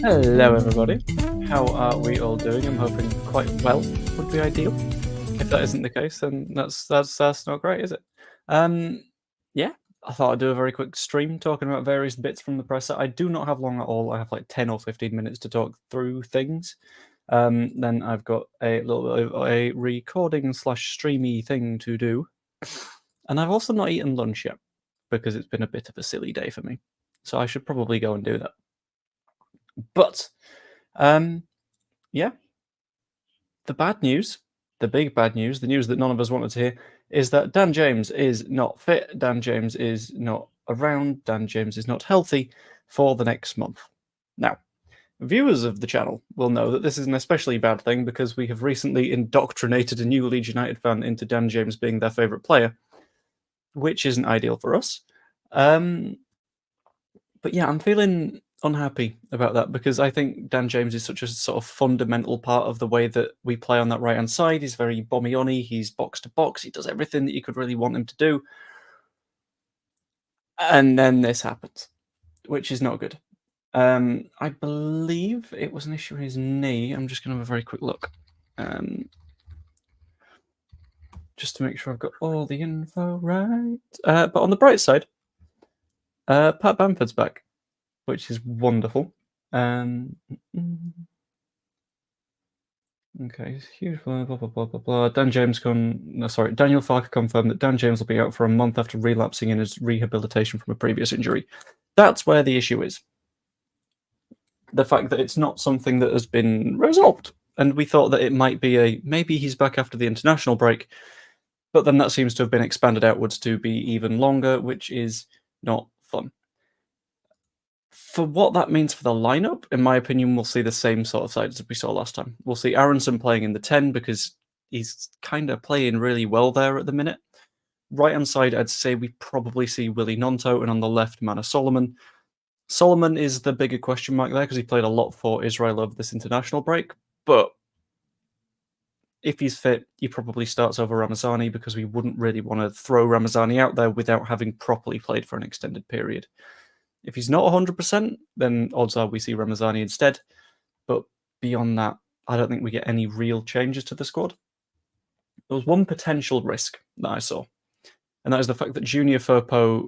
Hello, everybody. How are we all doing? I'm hoping quite well would be ideal. If that isn't the case, then that's not great, is it? Yeah, I thought I'd do a very quick stream talking about various bits from the presser. I do not have long at all. I have like 10 or 15 minutes to talk through things. Then I've got a little bit of a recording / streamy thing to do. And I've also not eaten lunch yet because it's been a bit of a silly day for me. So I should probably go and do that. But, yeah, the bad news, the big bad news, the news that none of us wanted to hear, is that Dan James is not fit, Dan James is not around, Dan James is not healthy for the next month. Now, viewers of the channel will know that this is an especially bad thing because we have recently indoctrinated a new Leeds United fan into Dan James being their favourite player, which isn't ideal for us. But yeah, I'm feeling unhappy about that because I think Dan James is such a sort of fundamental part of the way that we play on that right-hand side. He's very bomby-on-y, he's box-to-box, he does everything that you could really want him to do. And then this happens, which is not good. I believe it was an issue in his knee. I'm just going to have a very quick look. Just to make sure I've got all the info right. But on the bright side, Pat Bamford's back, which is wonderful. Okay, huge blah blah blah blah blah. Daniel Farke confirmed that Dan James will be out for a month after relapsing in his rehabilitation from a previous injury. That's where the issue is. The fact that it's not something that has been resolved. And we thought that it might be maybe he's back after the international break, but then that seems to have been expanded outwards to be even longer, which is not fun. For what that means for the lineup, in my opinion, we'll see the same sort of sides as we saw last time. We'll see Aronson playing in the 10 because he's kind of playing really well there at the minute. Right-hand side, I'd say we probably see Willie Nonto, and on the left, Mana Solomon. Solomon is the bigger question mark there because he played a lot for Israel over this international break, but if he's fit, he probably starts over Ramazani because we wouldn't really want to throw Ramazani out there without having properly played for an extended period. If he's not 100%, then odds are we see Ramazani instead. But beyond that, I don't think we get any real changes to the squad. There was one potential risk that I saw, and that is the fact that Junior Firpo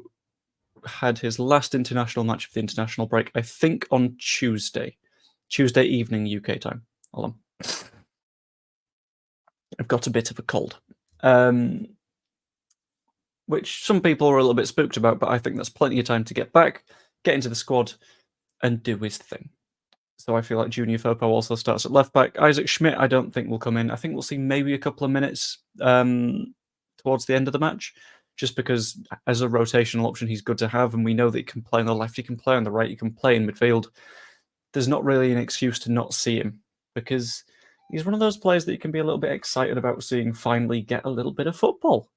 had his last international match of the international break, I think on Tuesday evening UK time. Hold on. I've got a bit of a cold. Which some people are a little bit spooked about, but I think that's plenty of time to get back, get into the squad, and do his thing. So I feel like Junior Firpo also starts at left back. Isaac Schmidt, I don't think will come in. I think we'll see maybe a couple of minutes towards the end of the match, just because as a rotational option, he's good to have, and we know that he can play on the left, he can play on the right, he can play in midfield. There's not really an excuse to not see him, because he's one of those players that you can be a little bit excited about seeing finally get a little bit of football.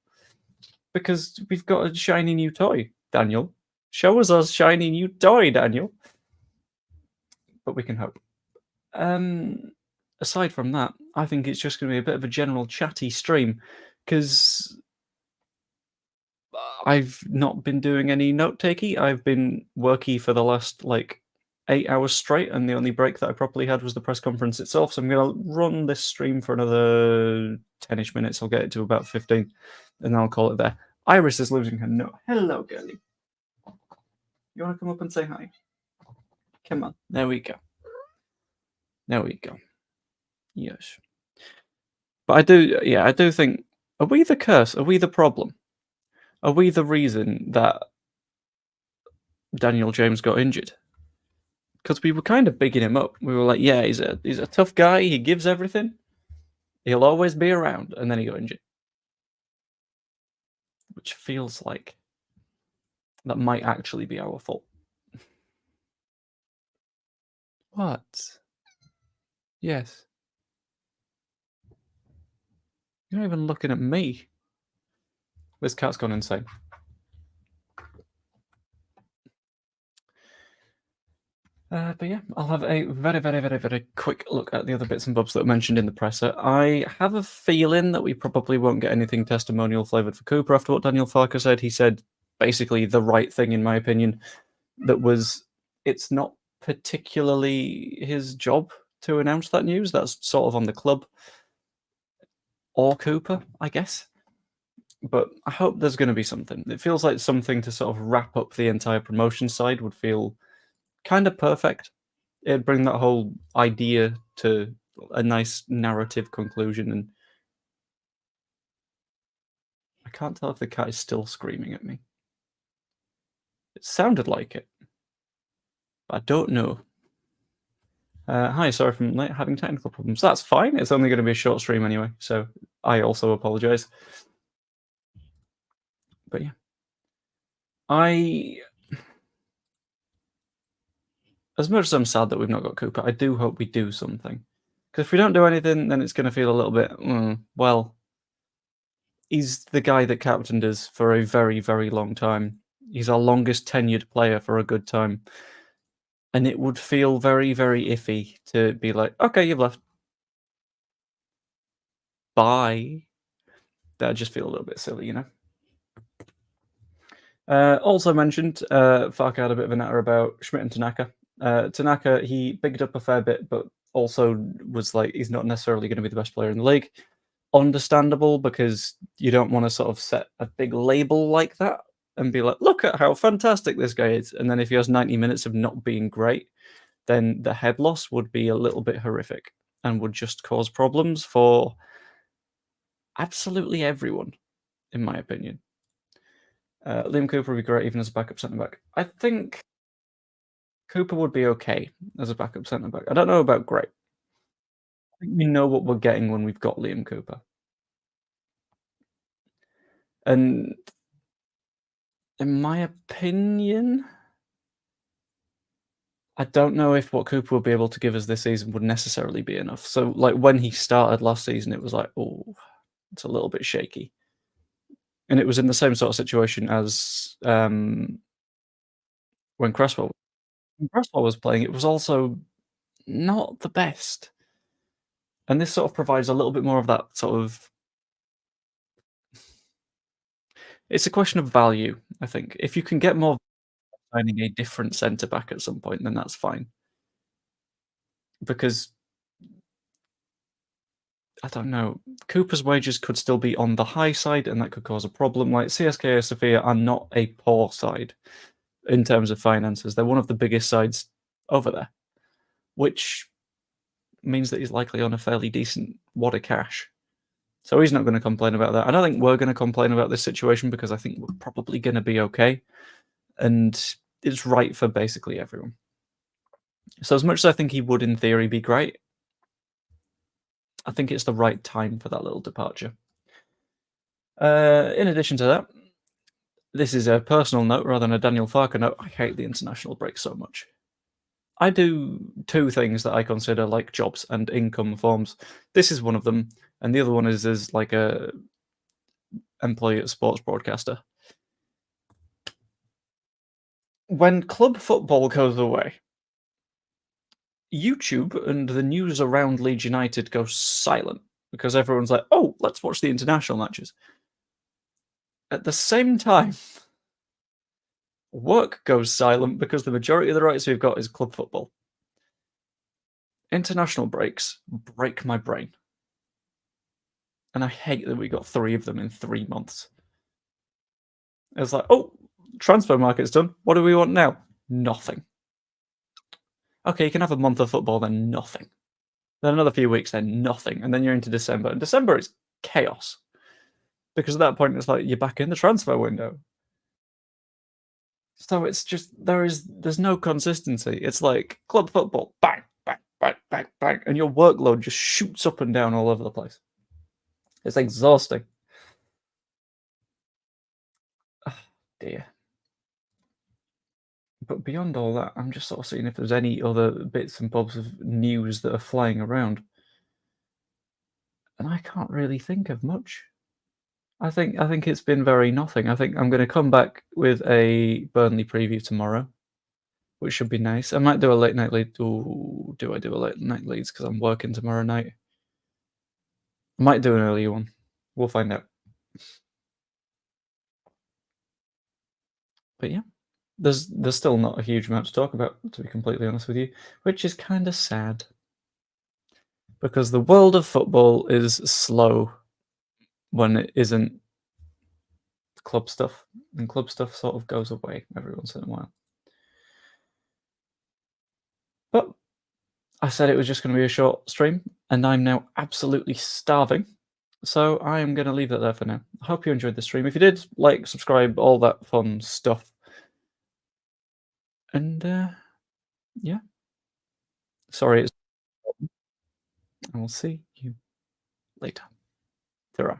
Because we've got a shiny new toy, Daniel. Show us our shiny new toy, Daniel. But we can hope. Aside from that, I think it's just going to be a bit of a general chatty stream, because I've not been doing any note-takey. I've been worky for the last, 8 hours straight, and the only break that I properly had was the press conference itself, so I'm going to run this stream for another 10-ish minutes. I'll get it to about 15, and then I'll call it there. Iris is losing her note. Hello, girlie. You want to come up and say hi? Come on. There we go. There we go. Yes. But I do think, are we the curse? Are we the problem? Are we the reason that Daniel James got injured? Because we were kind of bigging him up. We were like, yeah, he's a tough guy. He gives everything. He'll always be around. And then he got injured. Which feels like that might actually be our fault. What? Yes. You're not even looking at me. This cat's gone insane. But yeah, I'll have a very, very, very, very quick look at the other bits and bobs that were mentioned in the presser. I have a feeling that we probably won't get anything testimonial flavoured for Cooper after what Daniel Farke said. He said basically the right thing, in my opinion, that was, it's not particularly his job to announce that news. That's sort of on the club or Cooper, I guess. But I hope there's going to be something. It feels like something to sort of wrap up the entire promotion side would feel kind of perfect. It'd bring that whole idea to a nice narrative conclusion. And I can't tell if the cat is still screaming at me. It sounded like it, but I don't know. Hi, sorry for having technical problems. That's fine. It's only going to be a short stream anyway, so I also apologize. But yeah, I, as much as I'm sad that we've not got Cooper, I do hope we do something. Because if we don't do anything, then it's going to feel a little bit, well, he's the guy that captained us for a very, very long time. He's our longest tenured player for a good time. And it would feel very, very iffy to be like, okay, you've left. Bye. That'd just feel a little bit silly, you know? Also mentioned, Fark had a bit of a natter about Schmidt and Tanaka. Tanaka, he bigged up a fair bit, but also was like, he's not necessarily going to be the best player in the league. Understandable, because you don't want to sort of set a big label like that and be like, look at how fantastic this guy is. And then if he has 90 minutes of not being great, then the head loss would be a little bit horrific and would just cause problems for absolutely everyone, in my opinion. Liam Cooper would be great even as a backup centre back. I think Cooper would be okay as a backup centre back. I don't know about great. I think we know what we're getting when we've got Liam Cooper. And in my opinion, I don't know if what Cooper will be able to give us this season would necessarily be enough. So, like, when he started last season, it was like, oh, it's a little bit shaky. And it was in the same sort of situation as when Cresswell was playing. It was also not the best. And this sort of provides a little bit more of that sort of. It's a question of value, I think. If you can get more finding a different centre back at some point, then that's fine. Because I don't know, Cooper's wages could still be on the high side, and that could cause a problem. Like CSKA Sofia are not a poor side in terms of finances. They're one of the biggest sides over there, which means that he's likely on a fairly decent wad of cash. So he's not going to complain about that. I don't think we're going to complain about this situation because I think we're probably going to be okay. And it's right for basically everyone. So as much as I think he would in theory be great, I think it's the right time for that little departure. In addition to that, this is a personal note rather than a Daniel Farker note. I hate the international break so much. I do two things that I consider like jobs and income forms. This is one of them, and the other one is as like a employee at sports broadcaster. When club football goes away, YouTube and the news around Leeds United go silent because everyone's like, oh, let's watch the international matches. At the same time, work goes silent because the majority of the rights we've got is club football. International breaks break my brain. And I hate that we got 3 of them in 3 months. It's like, oh, transfer market's done. What do we want now? Nothing. Okay, you can have a month of football, then nothing. Then another few weeks, then nothing. And then you're into December. And December is chaos. Because at that point, it's like you're back in the transfer window. So it's just, there's no consistency. It's like club football, bang, bang, bang, bang, bang. And your workload just shoots up and down all over the place. It's exhausting. Oh, dear. But beyond all that, I'm just sort of seeing if there's any other bits and bobs of news that are flying around. And I can't really think of much. I think it's been very nothing. I think I'm going to come back with a Burnley preview tomorrow, which should be nice. I might do a late night lead. Ooh, do I do a late night leads because I'm working tomorrow night? I might do an earlier one. We'll find out. But yeah, there's still not a huge amount to talk about, to be completely honest with you, which is kind of sad because the world of football is slow when it isn't club stuff, and club stuff sort of goes away every once in a while. But I said it was just going to be a short stream, and I'm now absolutely starving. So I am going to leave that there for now. I hope you enjoyed the stream. If you did, like, subscribe, all that fun stuff. And yeah, sorry, I will see you later. Ta-ra.